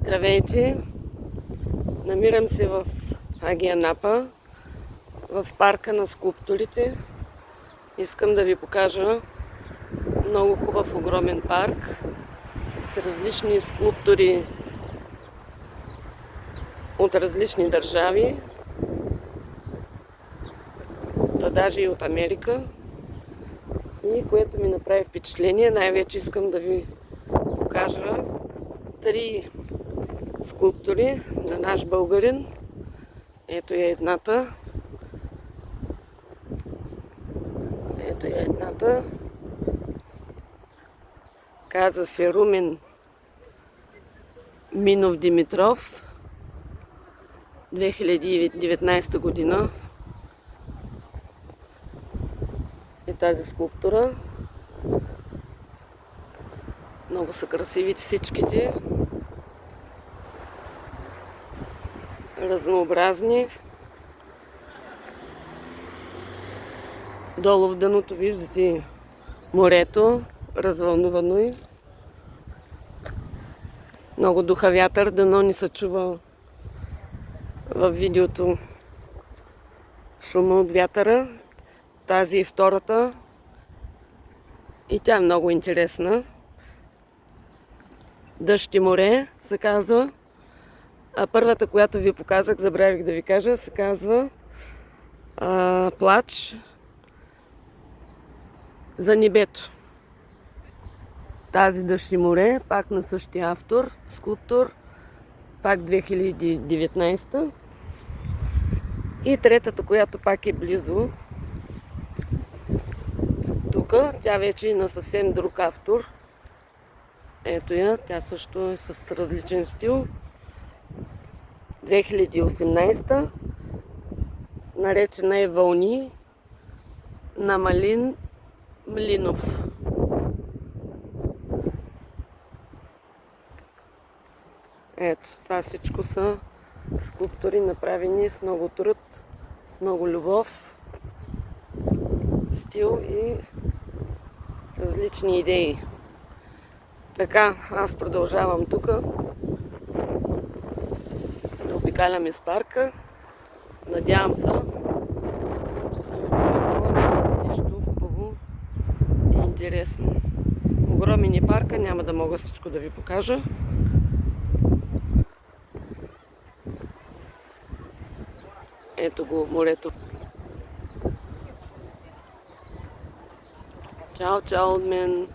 Здравейте! Намирам се в Агия Напа, в парка на скулптурите. Искам да ви покажа много хубав, огромен парк с различни скулптури от различни държави, да даже и от Америка. И което ми направи впечатление, най-вече искам да ви покажа 3 скулптури на наш българин. Ето е едната. Ето е едната. Казва се Румен Минов Димитров. 2019 година е тази скулптура. Много са красиви всичките. Разнообразни. Долу в дъното виждате морето, развълнувано е. Много духа вятър, дано ни се чува в видеото шума от вятъра. Тази е втората и тя е много интересна. Дъжд и море се казва. А първата, която ви показах, забравих да ви кажа, се казва Плач за небето. Тази Дъжд и море, пак на същия автор, скулптор, пак 2019. И третата, която пак е близо тук, тя вече е на съвсем друг автор. Ето я, тя също е с различен стил. 2018, наречена е Вълни на Малин Млинов. Ето, това всичко са скулптури, направени с много труд, с много любов, стил и различни идеи. Така, аз продължавам тук да обикалям из парка. Надявам се, че съм видела нещо хубаво и интересно. Огромен е парка, няма да мога всичко да ви покажа. Ето го морето. Чао, чао от мен!